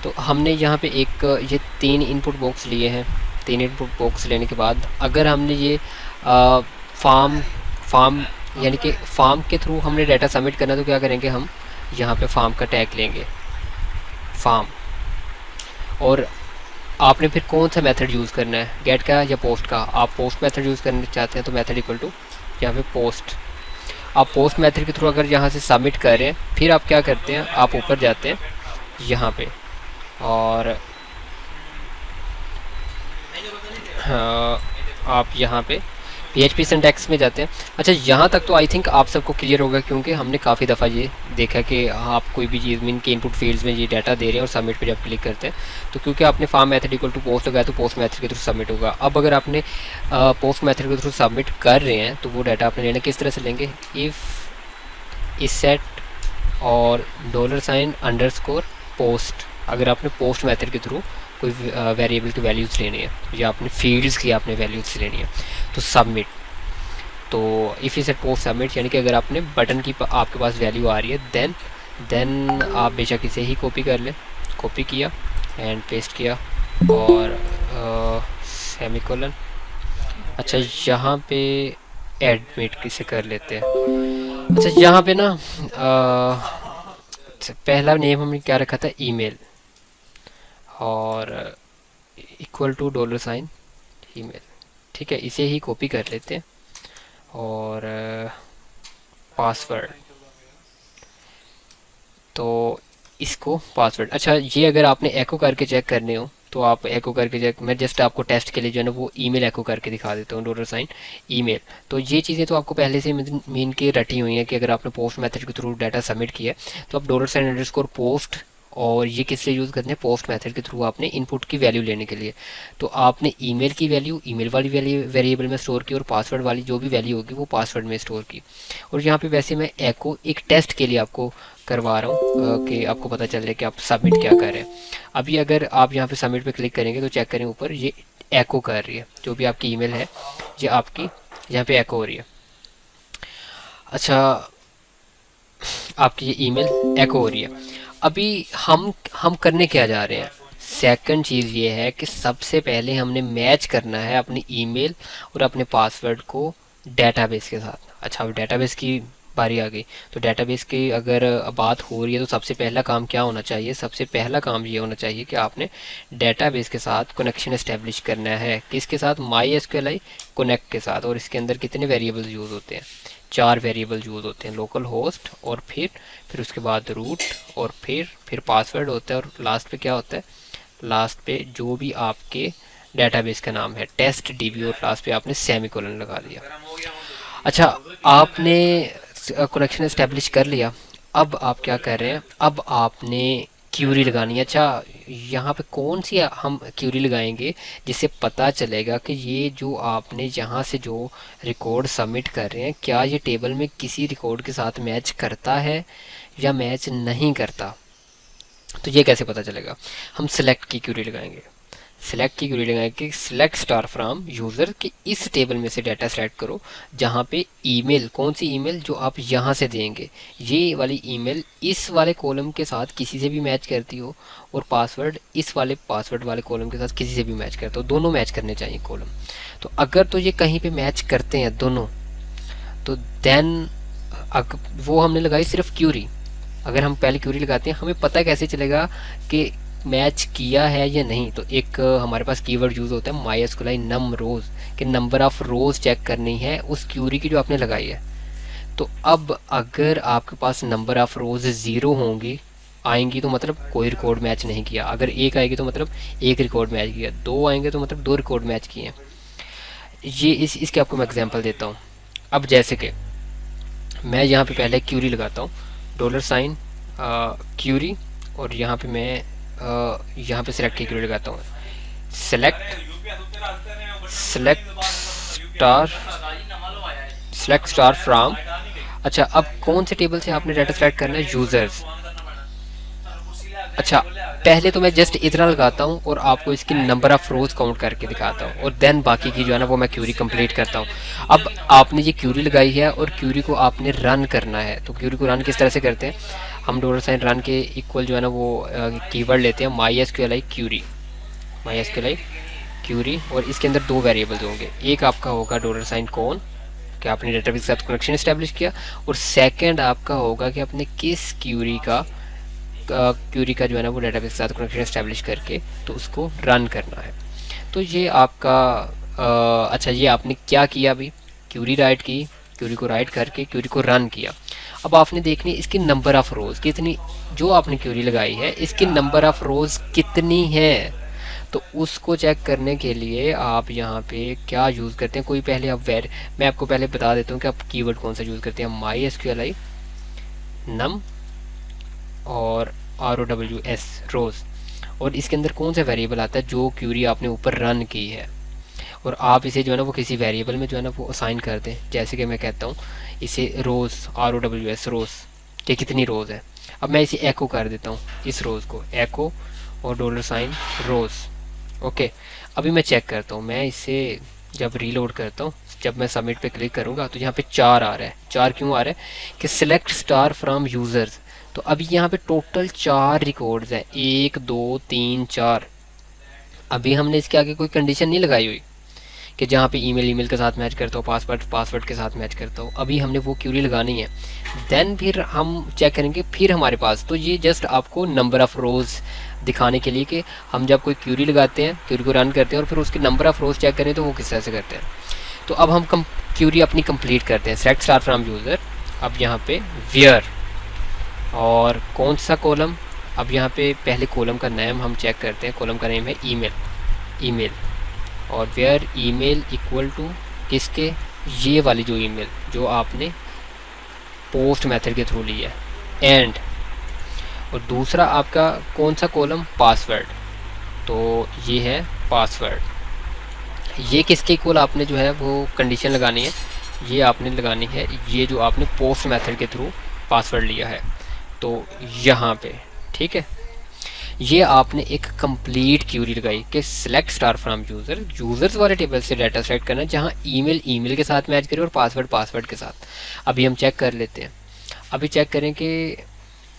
तो हमने यहाँ पे एक ये 3 इनपुट बॉक्स लिए हैं। 3 इनपुट बॉक्स लेने के बाद अगर हमने ये फार्म फार्म यानी कि फार्म के थ्रू हमने डाटा सबमिट करना, तो क्या करेंगे, हम यहाँ पे फार्म का टैग लेंगे, फार्म। और आपने फिर कौन सा मेथड यूज़ करना है, गेट का या पोस्ट का। आप पोस्ट मेथड यूज़ करना चाहते हैं तो मेथड इक्वल टू यहाँ पे पोस्ट। आप पोस्ट मेथड के थ्रू अगर यहाँ से सबमिट कर रहे हैं, फिर आप क्या करते हैं, आप ऊपर जाते हैं यहाँ पे और आप यहाँ पे PHP सिंटैक्स में जाते हैं। अच्छा, यहाँ तक तो आई थिंक आप सबको क्लियर होगा, क्योंकि हमने काफ़ी दफ़ा ये देखा कि आप कोई भी चीज़ में इनके इनपुट फील्ड्स में ये डाटा दे रहे हैं और सबमिट पे जब क्लिक करते हैं तो क्योंकि आपने form method equal to post लगाया तो पोस्ट मेथड के थ्रू सबमिट होगा। अब अगर आपने पोस्ट मेथड के थ्रू सबमिट कर रहे हैं तो वो डाटा आपने लेना किस तरह से लेंगे, इफ़ इस सेट और $_ पोस्ट। अगर आपने पोस्ट मेथड के थ्रू कोई वेरिएबल की वैल्यूज़ लेनी है या अपने फील्ड्स की आपने वैल्यूज़ लेनी है तो सबमिट। तो इफ़ इस सेट पोस्ट सबमिट यानी कि अगर आपने बटन की आपके पास वैल्यू आ रही है देन आप बेशक इसे ही कॉपी कर लें। कॉपी किया एंड पेस्ट किया और सेमीकोलन। अच्छा, यहाँ पे एडमिट किसे कर लेते हैं। अच्छा, यहाँ पे ना पहला नेम हमने क्या रखा था, ईमेल, और इक्वल टू $_ ईमेल। ठीक है, इसे ही कॉपी कर लेते हैं और पासवर्ड, तो इसको पासवर्ड। अच्छा, ये अगर आपने एको करके चेक करने हो तो आप एको करके चेक, मैं जस्ट आपको टेस्ट के लिए जो है ना वो ईमेल एको करके दिखा देता हूँ, $_ ईमेल। तो ये चीज़ें तो आपको पहले से मीन के रटी हुई हैं कि अगर आपने पोस्ट मेथड के थ्रू डाटा सबमिट किया तो आप $_ पोस्ट, और ये किस लिए यूज़ करते हैं, पोस्ट मेथड के थ्रू आपने इनपुट की वैल्यू लेने के लिए। तो आपने ईमेल की वैल्यू ईमेल वाली वैल्यू वेरिएबल में स्टोर की और पासवर्ड वाली जो भी वैल्यू होगी वो पासवर्ड में स्टोर की। और यहाँ पे वैसे मैं एको एक टेस्ट के लिए आपको करवा रहा हूँ कि आपको पता चल जाए कि आप सबमिट क्या कर रहे हैं। अभी अगर आप यहाँ पे सबमिट पे क्लिक करेंगे तो चेक करें ऊपर ये एको कर रही है, जो भी आपकी ईमेल है ये आपकी यहाँ पे एको हो रही है। अच्छा, आपकी ये ईमेल एको हो रही है। अभी हम करने क्या जा रहे हैं, सेकंड चीज़ ये है कि सबसे पहले हमने मैच करना है अपनी ईमेल और अपने पासवर्ड को डेटाबेस के साथ। अच्छा, अब डेटाबेस की बारी आ गई, तो डेटाबेस की अगर बात हो रही है तो सबसे पहला काम क्या होना चाहिए, सबसे पहला काम ये होना चाहिए कि आपने डेटाबेस के साथ कनेक्शन इस्टेब्लिश करना है। किसके साथ, MySQLi कनेक्ट के साथ। और इसके अंदर कितने वेरिएबल्स यूज़ होते हैं, 4 वेरिएबल यूज़ होते हैं, लोकल होस्ट और फिर उसके बाद रूट और फिर पासवर्ड होता है, और लास्ट पे क्या होता है, लास्ट पे जो भी आपके डेटाबेस का नाम है टेस्ट DB, और लास्ट पे आपने सेमीकोलन लगा दिया। अच्छा, आपने कनेक्शन इस्टेब्लिश कर लिया। अब आप क्या कर रहे हैं, अब आपने क्यूरी लगानी है। अच्छा, यहाँ पे कौन सी हम क्यूरी लगाएंगे जिससे पता चलेगा कि ये जो आपने यहाँ से जो रिकॉर्ड सबमिट कर रहे हैं क्या ये टेबल में किसी रिकॉर्ड के साथ मैच करता है या मैच नहीं करता। तो ये कैसे पता चलेगा, हम सिलेक्ट की क्यूरी लगाएंगे। सिलेक्ट की क्यूरी लगाएंगे कि सिलेक्ट स्टार फ्रॉम यूज़र कि इस टेबल में से डाटा सेलेक्ट करो जहाँ पे ईमेल, कौन सी ईमेल जो आप यहाँ से देंगे, ये वाली ईमेल इस वाले कॉलम के साथ किसी से भी मैच करती हो और पासवर्ड इस वाले पासवर्ड वाले कॉलम के साथ किसी से भी मैच करता हो, दोनों मैच करने चाहिए कॉलम। तो अगर तो ये कहीं पे मैच करते हैं दोनों, तो देन वो हमने लगाई सिर्फ क्यूरी। अगर हम पहले क्यूरी लगाते हैं हमें पता कैसे चलेगा कि मैच किया है या नहीं, तो एक हमारे पास कीवर्ड यूज़ होता है MySQLi num rows कि नंबर ऑफ़ रोज़ चेक करनी है उस क्यूरी की जो आपने लगाई है। तो अब अगर आपके पास नंबर ऑफ़ रोज़ 0 होंगी आएंगी तो मतलब कोई रिकॉर्ड मैच नहीं किया, अगर 1 आएगी तो मतलब 1 रिकॉर्ड मैच किया, 2 आएंगे तो मतलब 2 रिकॉर्ड मैच किए हैं। ये इसके आपको मैं एग्जांपल देता हूँ। अब जैसे कि मैं यहाँ पे पहले क्यूरी लगाता हूँ, $_ क्यूरी, और यहाँ पे मैं यहाँ पे सिलेक्ट की क्यूरी लगाता हूँ, सिलेक्ट स्टार फ्रॉम। अच्छा, अब कौन से टेबल से आपने डाटा सेलेक्ट करना है, यूज़र्स। अच्छा, पहले तो मैं जस्ट इतना लगाता हूँ और आपको इसकी नंबर ऑफ़ रोज़ काउंट करके दिखाता हूँ और देन बाकी की जो है ना वो मैं क्यूरी कंप्लीट करता हूँ। अब आपने ये क्यूरी लगाई है और क्यूरी को आपने रन करना है, तो क्यूरी को रन किस तरह से करते हैं, हम डॉलर साइन रन के इक्वल जो है ना वो कीवर्ड लेते हैं MySQLi क्यूरी, MySQLi क्यूरी, और इसके अंदर दो वेरिएबल्स होंगे। एक आपका होगा डॉलर साइन कौन, कि आपने डेटाबेस के साथ कनेक्शन इस्टेब्लिश किया, और सेकंड आपका होगा कि आपने किस क्यूरी का जो है ना वो डेटाबेस के साथ कनेक्शन इस्टेब्लिश करके तो उसको रन करना है। तो ये आपका अच्छा, ये आपने क्या किया अभी, क्यूरी राइट की, क्यूरी को राइट करके क्यूरी को रन किया। अब आपने देखनी इसकी नंबर ऑफ़ रोज़ कितनी, जो आपने क्यूरी लगाई है इसकी नंबर ऑफ़ रोज़ कितनी है। तो उसको चेक करने के लिए आप यहाँ पे क्या यूज़ करते हैं, कोई पहले आप मैं आपको पहले बता देता हूँ कि आप कीवर्ड कौन सा यूज़ करते हैं। MySQLi num और ROWS रोज़, और इसके अंदर कौन सा वेरिएबल आता है जो क्यूरी आपने ऊपर रन की है, और आप इसे जो है ना वो किसी वेरिएबल में जो है ना वो असाइन कर दें। जैसे कि मैं कहता हूँ इसे रोज़, ROWS रोज़ कि कितनी रोज़ है। अब मैं इसे एको कर देता हूँ, इस रोज़ को एको और डॉलर साइन रोज़। ओके, अभी मैं चेक करता हूँ, मैं इसे जब रीलोड करता हूँ, जब मैं सबमिट पे क्लिक करूँगा तो यहाँ पे 4 आ रहा है। 4 क्यों आ रहा है कि सिलेक्ट स्टार फ्रॉम यूज़र्स। तो अभी यहाँ पे टोटल 4 रिकॉर्ड्स हैं, 1 2 3 4। अभी हमने इसके आगे कोई कंडीशन नहीं लगाई हुई कि जहाँ पे ईमेल के साथ मैच करता हो, पासवर्ड के साथ मैच करता हो। अभी हमने वो क्यूरी लगानी है, देन फिर हम चेक करेंगे फिर हमारे पास। तो ये जस्ट आपको नंबर ऑफ़ रोज़ दिखाने के लिए कि हम जब कोई क्यूरी लगाते हैं, क्यूरी को रन करते हैं और फिर उसकी नंबर ऑफ़ रोज़ चेक करें तो वो किस तरह से करते हैं। तो अब हम क्यूरी अपनी कंप्लीट करते हैं, सेलेक्ट स्टार फ्रॉम यूज़र। अब यहाँ पे वेयर और कौन सा कॉलम, अब यहाँ पे पहले कॉलम का नेम हम चेक करते हैं। कॉलम का नेम है ईमेल, और वेयर ईमेल इक्वल टू किसके, ये वाली जो ईमेल जो आपने पोस्ट मेथड के थ्रू ली है, एंड और दूसरा आपका कौन सा कॉलम, पासवर्ड। तो ये है पासवर्ड, ये किसके इक्वल आपने जो है वो कंडीशन लगानी है, ये आपने लगानी है ये जो आपने पोस्ट मेथड के थ्रू पासवर्ड लिया है। तो यहाँ पे ठीक है, ये आपने एक कंप्लीट क्यूरी लगाई कि सिलेक्ट स्टार फ्रॉम यूज़र्स वाले टेबल से डाटा सेलेक्ट करना जहाँ ईमेल के साथ मैच करे और पासवर्ड के साथ। अभी हम चेक कर लेते हैं। अभी चेक करें कि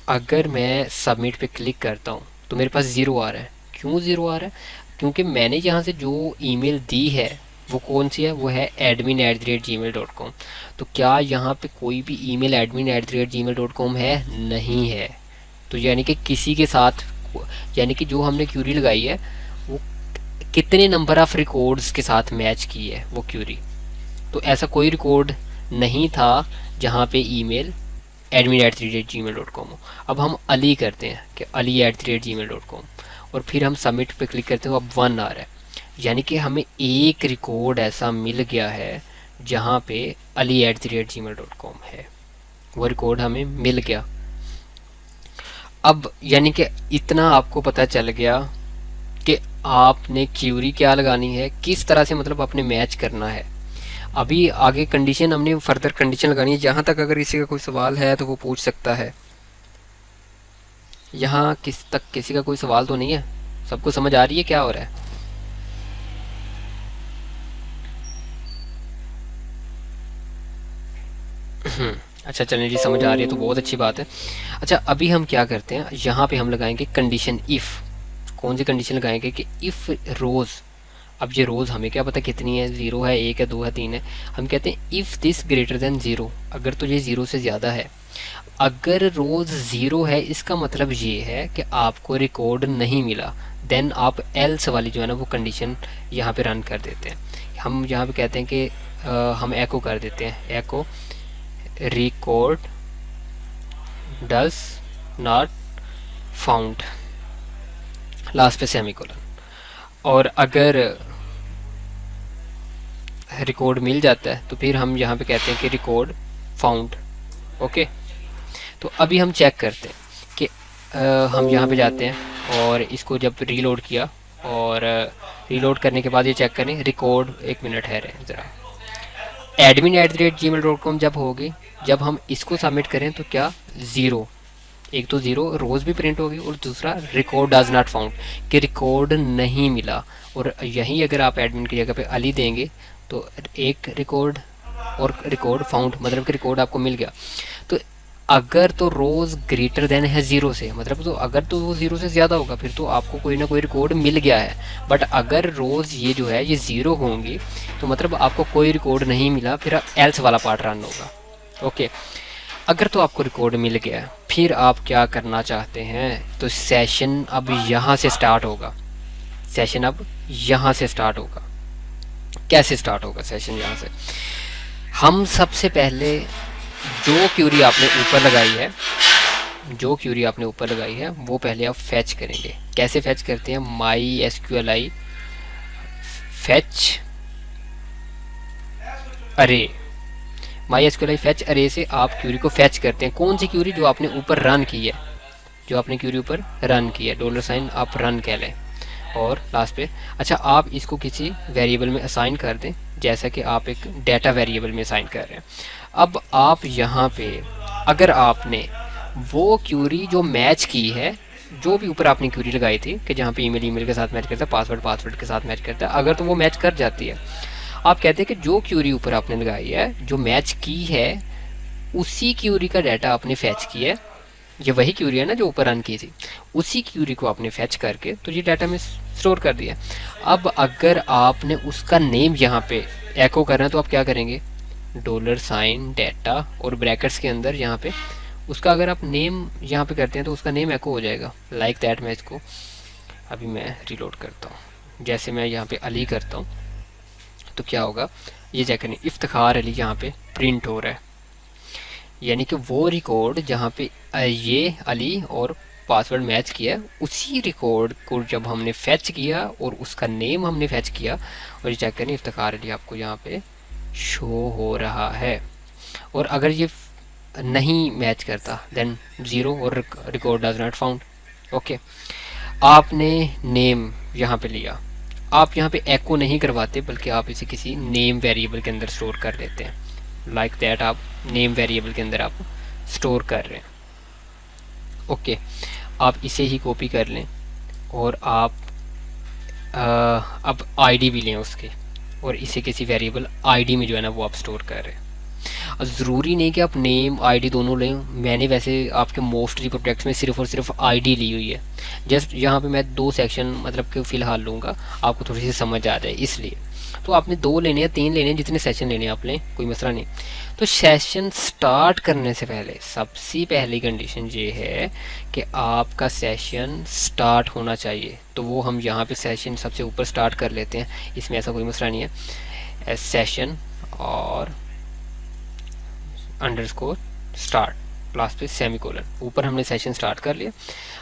अगर मैं सबमिट पे क्लिक करता हूँ तो मेरे पास 0 आ रहा है। क्यों 0 आ रहा है, क्योंकि मैंने यहाँ से जो ईमेल दी है वो कौन सी है, वो है admin@gmail.com। तो क्या यहाँ पे कोई भी ईमेल admin@gmail.com है, नहीं है। तो यानी कि किसी के साथ, यानी कि जो हमने क्यूरी लगाई है वो कितने नंबर ऑफ़ रिकॉर्ड्स के साथ मैच की है वो क्यूरी। तो ऐसा कोई रिकॉर्ड नहीं था जहाँ पे ईमेल admin@gmail.com हो। अब हम अली करते हैं कि ali@gmail.com, और फिर हम सबमिट पे क्लिक करते हैं। अब 1 आ रहा है, यानी कि हमें एक रिकॉर्ड ऐसा मिल गया है जहाँ पे ali@gmail.com है, वो रिकॉर्ड हमें मिल गया। अब यानी कि इतना आपको पता चल गया कि आपने क्यूरी क्या लगानी है, किस तरह से मतलब आपने मैच करना है। अभी आगे कंडीशन हमने फर्दर कंडीशन लगानी है। जहाँ तक अगर किसी का कोई सवाल है तो वो पूछ सकता है। यहाँ किसी का कोई सवाल तो नहीं है, सबको समझ आ रही है क्या हो रहा है। अच्छा चलिए जी, समझ आ रही है तो बहुत अच्छी बात है। अच्छा अभी हम क्या करते हैं, यहाँ पे हम लगाएंगे कंडीशन इफ़। कौन सी कंडीशन लगाएंगे कि इफ़ रोज़, अब ये रोज़ हमें क्या पता कितनी है, 0 है, 1 है, 2 है, 3 है। हम कहते हैं इफ़ दिस ग्रेटर देन 0, अगर तो ये 0 से ज़्यादा है। अगर रोज़ 0 है इसका मतलब ये है कि आपको रिकॉर्ड नहीं मिला, देन आप एल्स वाली जो है ना वो कंडीशन यहाँ पे रन कर देते हैं। हम यहाँ पे कहते हैं कि हम एको कर देते हैं, echo record does not found, last पे सेमीकोलन। और अगर रिकॉर्ड मिल जाता है तो फिर हम यहाँ पे कहते हैं कि रिकॉर्ड फाउंड। ओके, तो अभी हम चेक करते हैं कि हम यहाँ पे जाते हैं और इसको जब रीलोड किया, और रीलोड करने के बाद ये चेक करें रिकॉर्ड, एक मिनट है ज़रा, admin@gmail.com जब होगी, जब हम इसको सबमिट करें तो क्या 0, एक तो 0 रोज़ भी प्रिंट होगी और दूसरा रिकॉर्ड डज नॉट फाउंड कि रिकॉर्ड नहीं मिला। और यहीं अगर आप एडमिन की जगह पे अली देंगे तो एक रिकॉर्ड और रिकॉर्ड फाउंड, मतलब कि रिकॉर्ड आपको मिल गया। तो अगर तो रोज ग्रेटर देन है ज़ीरो से, मतलब तो अगर तो वो ज़ीरो से ज़्यादा होगा फिर तो आपको कोई ना कोई रिकॉर्ड मिल गया है। बट अगर रोज़ ये जो है ये ज़ीरो होंगी तो मतलब आपको कोई रिकॉर्ड नहीं मिला, फिर एल्स वाला पार्ट रन होगा। ओके, अगर तो आपको रिकॉर्ड मिल गया फिर आप क्या करना चाहते हैं, तो सेशन अब यहाँ से स्टार्ट होगा। सेशन अब यहाँ से स्टार्ट होगा। कैसे स्टार्ट होगा सेशन यहाँ से? हम सबसे पहले जो क्यूरी आपने ऊपर लगाई है, जो क्यूरी आपने ऊपर लगाई है वो पहले आप फैच करेंगे। कैसे फैच करते हैं? माई एसक्यूएलआई फैच अरे, माई एसक्यूएलआई फैच अरे से आप क्यूरी को फैच करते हैं। कौन सी क्यूरी? जो आपने ऊपर रन की है, जो आपने क्यूरी ऊपर रन की है, $साइन आप रन कह लें और लास्ट पे। अच्छा, आप इसको किसी वेरिएबल में असाइन कर दें, जैसा कि आप एक डाटा वेरिएबल में असाइन कर रहे हैं। अब आप यहाँ पे अगर आपने वो क्यूरी जो मैच की है, जो भी ऊपर आपने क्यूरी लगाई थी कि जहाँ पे ईमेल ईमेल के साथ मैच करता है, पासवर्ड पासवर्ड के साथ मैच करता है, अगर तो वो मैच कर जाती है, आप कहते हैं कि जो क्यूरी ऊपर आपने लगाई है जो मैच की है उसी क्यूरी का डाटा आपने फैच किया है। ये वही क्यूरी है ना जो ऊपर रन की थी, उसी क्यूरी को आपने फैच करके तो ये डाटा में स्टोर कर दिया। अब अगर आपने उसका नेम यहाँ पे एको करना है तो आप क्या करेंगे? $साइन डाटा और ब्रैकेट्स के अंदर यहाँ पे उसका अगर आप नेम यहाँ पे करते हैं तो उसका नेम एको हो जाएगा। Like that. मैं इसको अभी मैं रिलोड करता हूँ। जैसे मैं यहाँ पे अली करता हूँ तो क्या होगा, ये चेक करें, इफ्तिखार अली यहाँ पे प्रिंट हो रहा है। यानी कि वो रिकॉर्ड जहाँ पे ये अली और पासवर्ड मैच किया, उसी रिकॉर्ड को जब हमने फैच किया और उसका नेम हमने फैच किया, और ये चेक करें इफ्तिखार अली आपको यहाँ पे शो हो रहा है। और अगर ये नहीं मैच करता देन ज़ीरो और record does not found. Okay, आपने नेम यहाँ पे लिया, आप यहाँ पे एको नहीं करवाते बल्कि आप इसे किसी नेम वेरिएबल के अंदर स्टोर कर देते हैं। लाइक दैट, आप नेम वेरिएबल के अंदर आप स्टोर कर रहे हैं। ओके, आप इसे ही कॉपी कर लें और आप अब आईडी भी लें उसके, और इसे किसी वेरिएबल आईडी में जो है ना वो आप स्टोर कर रहे हैं। ज़रूरी नहीं कि आप नेम आईडी दोनों लें। मैंने वैसे आपके मोस्टली प्रोजेक्ट्स में सिर्फ और सिर्फ आईडी ली हुई है। जस्ट यहाँ पे मैं 2 सेक्शन मतलब कि फ़िलहाल लूँगा, आपको थोड़ी सी समझ आ जाए इसलिए। तो आपने 2 लेने हैं 3 लेने हैं, जितने सेशन लेने हैं आप लें, कोई मसला नहीं। तो सेशन स्टार्ट करने से पहले सबसे पहली कंडीशन ये है कि आपका सेशन स्टार्ट होना चाहिए। तो वो हम यहाँ पे सेशन सबसे ऊपर स्टार्ट कर लेते हैं, इसमें ऐसा कोई मसला नहीं है। सेशन और अंडरस्कोर स्टार्ट लास्ट पे सेमीकोलन, ऊपर हमने सेशन स्टार्ट कर लिया।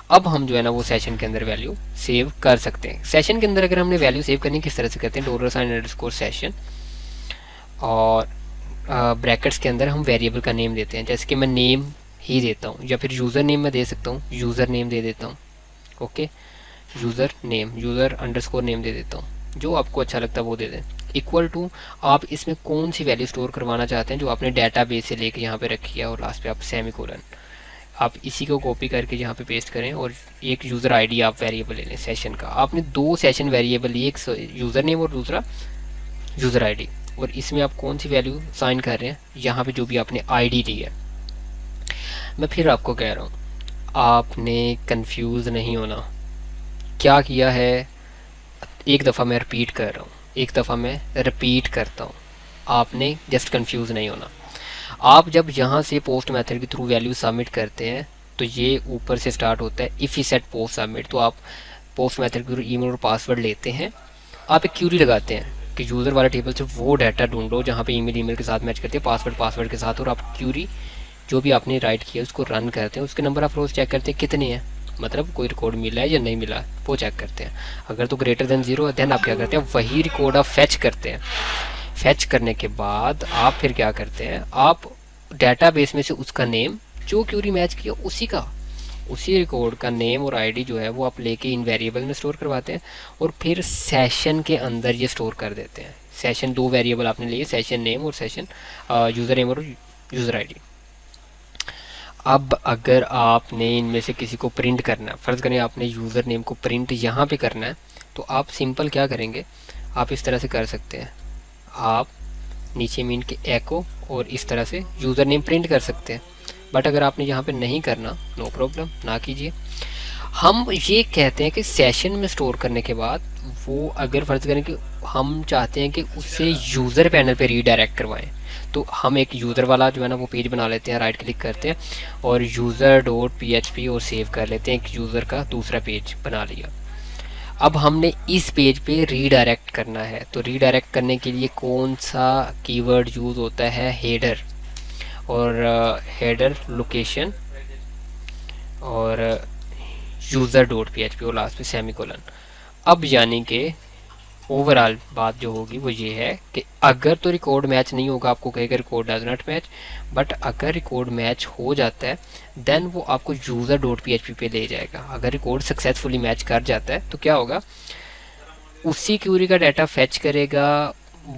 अब हम जो है ना वो सेशन के अंदर वैल्यू सेव कर सकते हैं। सेशन के अंदर अगर हमने वैल्यू सेव करनी किस तरह से करते हैं, $साइन अंडरस्कोर सेशन और ब्रैकेट्स के अंदर हम वेरिएबल का नेम देते हैं। जैसे कि मैं नेम ही देता हूँ, या फिर यूज़र नेम मैं दे सकता हूँ, यूज़र नेम दे देता हूँ। Okay, user name, user underscore name दे देता हूँ, जो आपको अच्छा लगता है वो दे दें। इक्वल टू आप इसमें कौन सी वैल्यू स्टोर करवाना चाहते हैं जो आपने डाटाबेस से लेके यहाँ पे रखी है, और लास्ट पे आप सेमीकोलन, आप इसी को कॉपी करके यहाँ पे पेस्ट करें और एक यूज़र आईडी आप वेरिएबल ले लें सेशन का। आपने 2 सेशन वेरिएबल लिए, एक यूज़र नेम और दूसरा यूज़र आईडी, और इसमें आप कौन सी वैल्यू साइन कर रहे हैं, यहाँ पे जो भी आपने आईडी ली है। मैं फिर आपको कह रहा हूँ, आपने कंफ्यूज नहीं होना। क्या किया है, एक दफ़ा मैं रिपीट कर रहा हूँ, एक दफ़ा मैं रिपीट करता हूँ, आपने जस्ट कंफ्यूज नहीं होना। आप जब यहाँ से पोस्ट मेथड के थ्रू वैल्यू सबमिट करते हैं तो ये ऊपर से स्टार्ट होता है इफ़ ही सेट पोस्ट सबमिट। तो आप पोस्ट मेथड के थ्रू ईमेल और पासवर्ड लेते हैं, आप एक क्यूरी लगाते हैं कि यूज़र वाला टेबल से वो डाटा ढूंढो जहाँ पे ईमेल के साथ मैच करते हैं, पासवर्ड पासवर्ड के साथ, और आप क्यूरी जो भी आपने राइट किया उसको रन करते हैं। उसके नंबर आप रोज़ चेक करते हैं कितने हैं, मतलब कोई रिकॉर्ड मिला है या नहीं मिला, वो चेक करते हैं। अगर तो ग्रेटर देन ज़ीरो है देन आप क्या करते हैं, वही रिकॉर्ड आप फैच करते हैं। फैच करने के बाद आप फिर क्या करते हैं, आप डाटाबेस में से उसका नेम जो क्यूरी मैच किया उसी रिकॉर्ड का नेम और आईडी जो है वो आप लेके इन वेरिएबल में स्टोर करवाते हैं, और फिर सेशन के अंदर ये स्टोर कर देते हैं। सेशन 2 वेरिएबल आपने लिए, सेशन नेम और सेशन यूज़र नेम और यूज़र आईडी। अब अगर आपने इनमें से किसी को प्रिंट करना है, फ़र्ज़ करें आपने यूज़र नेम को प्रिंट यहाँ पे करना है, तो आप सिंपल क्या करेंगे, आप इस तरह से कर सकते हैं, आप नीचे मीन के एको और इस तरह से यूज़र नेम प्रिंट कर सकते हैं। बट अगर आपने यहाँ पे नहीं करना, नो प्रॉब्लम, ना कीजिए। हम ये कहते हैं कि सेशन में स्टोर करने के बाद वो, अगर फर्ज करें कि हम चाहते हैं कि उससे यूज़र पैनल पे रीडायरेक्ट करवाएं, तो हम एक यूज़र वाला जो है ना वो पेज बना लेते हैं, राइट क्लिक करते हैं और यूज़र डॉट PHP और सेव कर लेते हैं, एक यूज़र का दूसरा पेज बना लिया। अब हमने इस पेज पे रीडायरेक्ट करना है, तो रीडायरेक्ट करने के लिए कौन सा कीवर्ड यूज़ होता है, हेडर, और हेडर लोकेशन और यूज़र डॉट PHP और लास्ट में सेमीकोलन। अब यानी कि ओवरऑल बात जो होगी वो ये है कि अगर तो रिकॉर्ड मैच नहीं होगा, आपको कहेगा record does not match, but अगर रिकॉर्ड मैच हो जाता है देन वो आपको यूज़र डॉट PHP पे ले जाएगा। अगर रिकॉर्ड सक्सेसफुली मैच कर जाता है तो क्या होगा, उसी क्यूरी का डाटा फेच करेगा,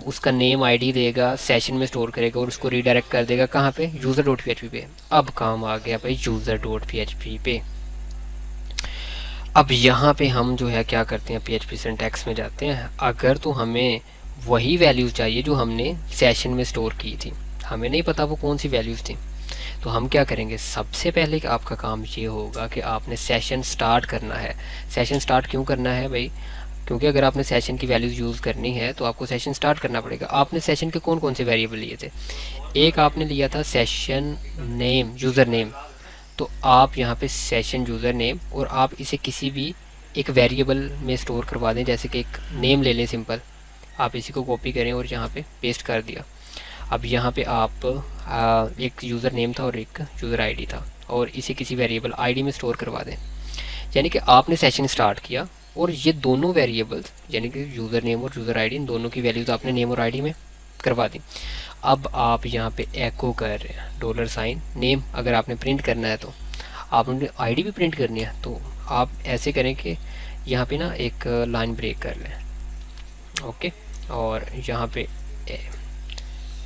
उसका नेम आईडी देगा, सेशन में स्टोर करेगा और उसको रीडायरेक्ट कर देगा कहाँ पे, यूज़र डॉट PHP पे। अब काम आ गया भाई यूज़र डॉट PHP पे। अब यहाँ पे हम जो है क्या करते हैं, PHP सिंटैक्स में जाते हैं। अगर तो हमें वही वैल्यूज़ चाहिए जो हमने सेशन में स्टोर की थी, हमें नहीं पता वो कौन सी वैल्यूज़ थी, तो हम क्या करेंगे, सबसे पहले आपका काम ये होगा कि आपने सेशन स्टार्ट करना है। सेशन स्टार्ट क्यों करना है भाई, क्योंकि अगर आपने सेशन की वैल्यूज़ यूज़ करनी है तो आपको सेशन स्टार्ट करना पड़ेगा। आपने सेशन के कौन कौन से वेरिएबल लिए थे, एक आपने लिया था सेशन नेम, यूज़र नेम, तो आप यहाँ पे सेशन यूज़र नेम और आप इसे किसी भी एक वेरिएबल में स्टोर करवा दें, जैसे कि एक नेम ले लें सिंपल, आप इसी को कॉपी करें और यहाँ पे पेस्ट कर दिया। अब यहाँ पे आप एक यूज़र नेम था और एक यूज़र आईडी था और इसे किसी वेरिएबल आईडी में स्टोर करवा दें, यानी कि आपने सेशन स्टार्ट किया और ये दोनों वेरिएबल्स यानी कि यूज़र नेम और यूज़र आईडी, इन दोनों की वैल्यूज़ आपने नेम और आईडी में करवा दी। अब आप यहाँ पे एको कर रहे हैं $, नेम अगर आपने प्रिंट करना है तो, आपने आईडी भी प्रिंट करनी है तो आप ऐसे करें कि यहाँ पे ना एक लाइन ब्रेक कर लें, ओके, और यहाँ पे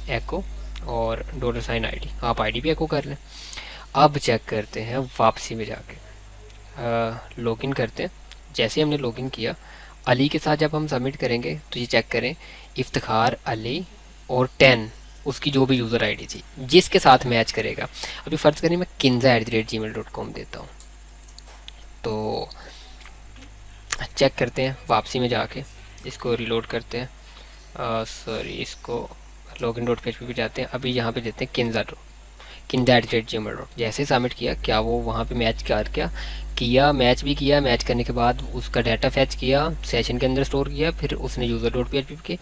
एको और $, आप आईडी भी एको कर लें। अब चेक करते हैं वापसी में जाके लॉगिन करते हैं। जैसे हमने लॉगिन किया, अली के साथ जब हम सबमिट करेंगे तो ये चेक करें इफ्तिखार अली और 10 उसकी जो भी यूज़र आईडी थी जिसके साथ मैच करेगा। अभी फ़र्ज़ करें मैं kinza@gmail.com देता हूँ, तो चेक करते हैं वापसी में जाके, इसको रिलोड करते हैं, सॉरी इसको लॉगिन डॉट PHP पे जाते हैं। अभी यहाँ पे देते हैं kinza@gmail. जैसे सबमिट किया, क्या वो वहाँ पे मैच कर किया, मैच भी किया, मैच करने के बाद उसका डाटा फैच किया, सेशन के अंदर स्टोर किया, फिर उसने यूज़र डॉट PHP के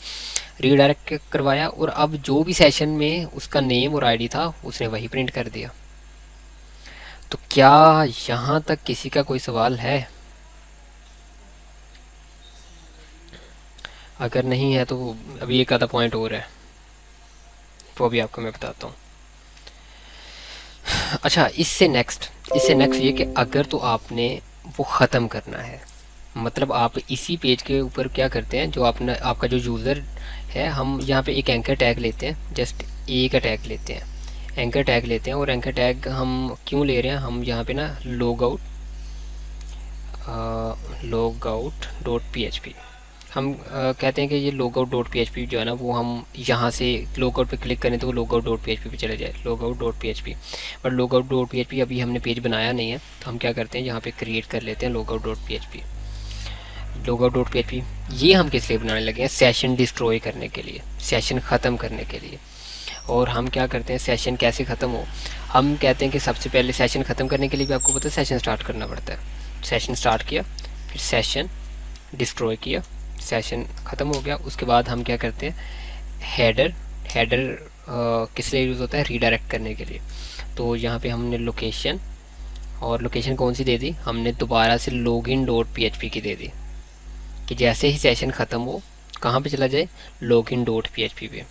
रीडायरेक्ट करवाया और अब जो भी सेशन में उसका नेम और आईडी था उसने वही प्रिंट कर दिया। तो क्या यहाँ तक किसी का कोई सवाल है? अगर नहीं है तो अभी एक आधा पॉइंट और है, वो भी आपको मैं बताता हूँ। अच्छा, इससे नेक्स्ट ये कि अगर तो आपने वो ख़त्म करना है, मतलब आप इसी पेज के ऊपर क्या करते हैं, जो आपका जो यूज़र है, हम यहाँ पे एक एंकर टैग लेते हैं, जस्ट ए का टैग लेते हैं, एंकर टैग लेते हैं। और एंकर टैग हम क्यों ले रहे हैं, हम यहाँ पे ना लॉग आउट डॉट PHP, हम कहते हैं कि ये लॉगआउट डॉट PHP जो है ना वो हम यहाँ से लॉगआउट पे क्लिक करें तो वो लॉगआउट डॉट PHP पे चले जाए, logout dot PHP। But logout dot PHP अभी हमने पेज बनाया नहीं है, तो हम क्या करते हैं यहाँ पे क्रिएट कर लेते हैं logout dot PHP। Logout dot PHP ये हम किस लिए बनाने लगे हैं, सेशन डिस्ट्रॉय करने के लिए, सेशन ख़त्म करने के लिए। और हम क्या करते हैं, सेशन कैसे ख़त्म हो, हम कहते हैं कि सबसे पहले सेशन ख़त्म करने के लिए भी आपको पता है सेशन स्टार्ट करना पड़ता है। सेशन स्टार्ट किया, फिर सेशन डिस्ट्रॉय किया, सेशन ख़त्म हो गया, उसके बाद हम क्या करते हैं, हेडर किस लिए यूज़ होता है, रीडायरेक्ट करने के लिए। तो यहाँ पे हमने लोकेशन, और लोकेशन कौन सी दे दी, हमने दोबारा से लॉगिन डॉट PHP की दे दी कि जैसे ही सेशन ख़त्म हो कहाँ पे चला जाए, लॉगिन डॉट PHP पे।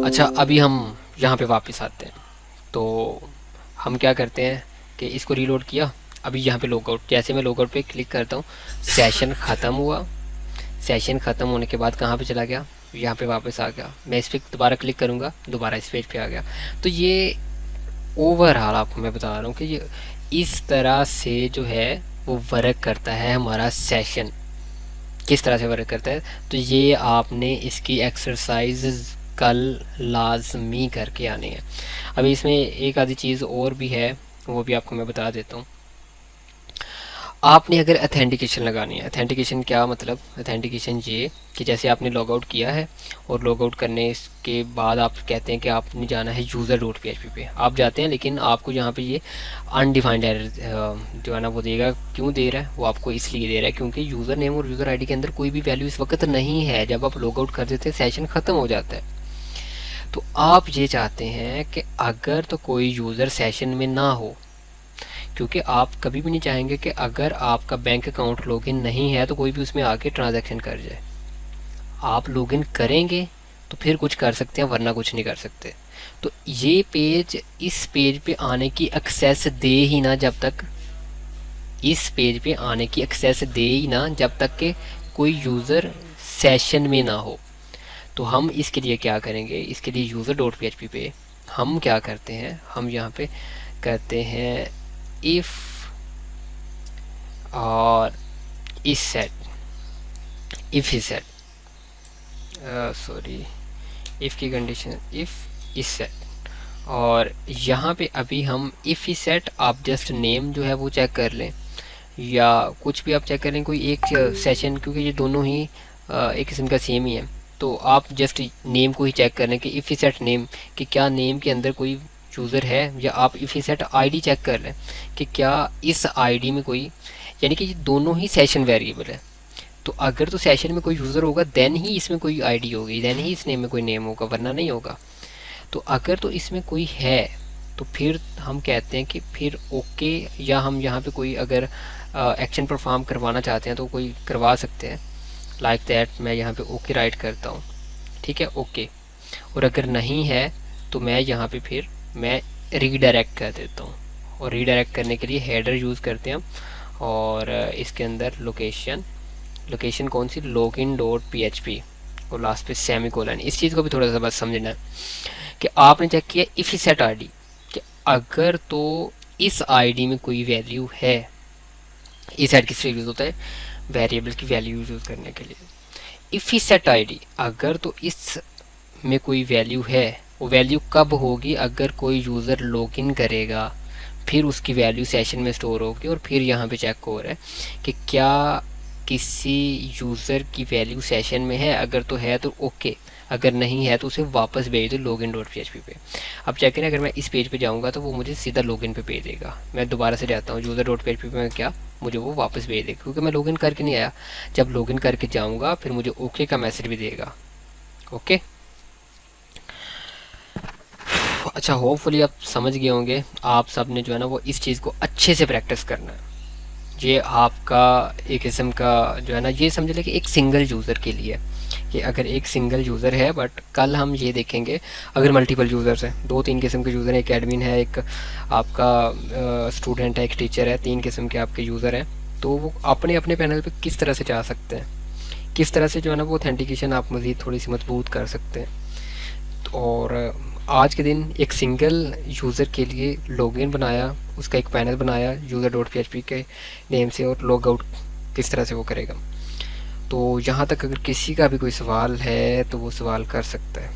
अच्छा, अभी हम यहाँ पे वापस आते हैं, तो हम क्या करते हैं कि इसको रीलोड किया, अभी यहाँ पे लॉगआउट, जैसे मैं लॉगआउट पे क्लिक करता हूँ सेशन ख़त्म हुआ, सेशन ख़त्म होने के बाद कहाँ पे चला गया, यहाँ पे वापस आ गया। मैं इस पर दोबारा क्लिक करूँगा, दोबारा इस पेज पे आ गया। तो ये ओवरऑल आपको मैं बता रहा हूँ कि ये इस तरह से जो है वो वर्क करता है हमारा सेशन। किस तरह से वर्क करता है, तो ये आपने इसकी एक्सरसाइज कल लाजमी करके आने हैं। अभी इसमें एक आधी चीज़ और भी है, वो भी आपको मैं बता देता हूँ। आपने अगर अथेंटिकेशन लगानी है, अथेंटिकेशन क्या मतलब, अथेंटिकेशन ये कि जैसे आपने लॉग आउट किया है और लॉग आउट करने के बाद आप कहते हैं कि आपने जाना है user dot P H P पे, आप जाते हैं लेकिन आपको यहाँ पे ये अनडिफाइंड एरर जो है ना वो देगा। क्यों दे रहा है वो, आपको इसलिए दे रहा है क्योंकि यूज़र नेम और यूज़र आईडी के अंदर कोई भी वैल्यू इस वक्त नहीं है। जब आप लॉग आउट कर देते हैं सेशन ख़त्म हो जाता है। तो आप ये चाहते हैं कि अगर तो कोई यूज़र सेशन में ना हो, क्योंकि आप कभी भी नहीं चाहेंगे कि अगर आपका बैंक अकाउंट लॉगिन नहीं है तो कोई भी उसमें आके ट्रांजैक्शन कर जाए। आप लॉगिन करेंगे तो फिर कुछ कर सकते हैं, वरना कुछ नहीं कर सकते। तो ये पेज, इस पेज पे आने की एक्सेस दे ही ना जब तक, इस पेज पे आने की एक्सेस दे ही ना जब तक कि कोई यूज़र सेशन में ना हो। तो हम इसके लिए क्या करेंगे, इसके लिए user dot P H P पे हम क्या करते हैं, हम यहाँ पे करते हैं इफ़ और इस सेट, इफ़ ही सेट, सॉरी, इफ़ की कंडीशन इफ़ इस सेट। और यहाँ पे अभी हम इफ़ ही सेट, आप जस्ट नेम जो है वो चेक कर लें या कुछ भी आप चेक करें, कोई एक सेशन, क्योंकि ये दोनों ही एक किस्म का सेम ही है। तो आप जस्ट नेम को ही चेक कर लें कि इफ़ ही सेट नेम, कि क्या नेम के अंदर कोई यूज़र है, या आप इफ़ ही सेट आईडी चेक कर लें कि क्या इस आईडी में कोई, यानी कि ये दोनों ही सेशन वेरिएबल है। तो अगर तो सेशन में कोई यूज़र होगा देन ही इसमें कोई आईडी होगी, देन ही इस नेम में कोई नेम होगा, वरना नहीं होगा। तो अगर तो इसमें कोई है तो फिर हम कहते हैं कि फिर ओके, या हम यहाँ पे कोई अगर एक्शन परफॉर्म करवाना चाहते हैं तो कोई करवा सकते हैं, लाइक दैट मैं यहाँ पे ओके राइट करता हूँ, ठीक है, ओके। और अगर नहीं है तो मैं यहाँ पे फिर मैं रीडायरेक्ट कर देता हूँ। और रीडायरेक्ट करने के लिए हेडर यूज़ करते हैं हम, और इसके अंदर लोकेशन, लोकेशन कौन सी, login dot P H P, और लास्ट पे सेमी कोलन। इस चीज़ को भी थोड़ा सा बस समझना है कि आपने चेक किया इफ़ सेट आई डी, कि अगर तो इस आईडी में कोई वैल्यू है, इस सेट किस लिए यूज़ होता है, वेरिएबल की वैल्यू यूज़ करने के लिए। इफ़ सेट आई डी, अगर तो इस में कोई वैल्यू है, वो वैल्यू कब होगी, अगर कोई यूज़र लॉगिन करेगा फिर उसकी वैल्यू सेशन में स्टोर होगी। और फिर यहाँ पे चेक हो रहा है कि क्या किसी यूज़र की वैल्यू सेशन में है, अगर तो है तो ओके, अगर नहीं है तो उसे वापस भेज दो login dot P H P पे। अब चेक करें, अगर मैं इस पेज पे जाऊँगा तो वो मुझे सीधा लॉगिन पे भेज देगा। मैं दोबारा से जाता हूँ user dot P H P पे, मैं क्या, मुझे वो वापस भेज देगा क्योंकि मैं लॉगिन करके नहीं आया। जब लॉगिन करके जाऊँगा फिर मुझे ओके का मैसेज भी देगा, ओके। अच्छा, होपफुली आप समझ गए होंगे। आप सब ने जो है ना वो इस चीज़ को अच्छे से प्रैक्टिस करना है। ये आपका एक किस्म का जो है ना, ये समझ लें कि एक सिंगल यूज़र के लिए, कि अगर एक सिंगल यूज़र है, बट कल हम ये देखेंगे अगर मल्टीपल यूज़र्स हैं, दो तीन किस्म के यूज़र हैं, एक एडमिन है, एक आपका स्टूडेंट है, एक टीचर है, तीन किस्म के आपके यूज़र हैं, तो वो अपने अपने पैनल पे किस तरह से जा सकते हैं, किस तरह से जो है ना वो ऑथेंटिकेशन आप मज़ीद थोड़ी सी मजबूत कर सकते हैं। और आज के दिन एक सिंगल यूज़र के लिए लॉगिन बनाया, उसका एक पैनल बनाया user dot P H P के नेम से, और लॉग आउट किस तरह से वो करेगा। तो यहाँ तक अगर किसी का भी कोई सवाल है तो वो सवाल कर सकता है।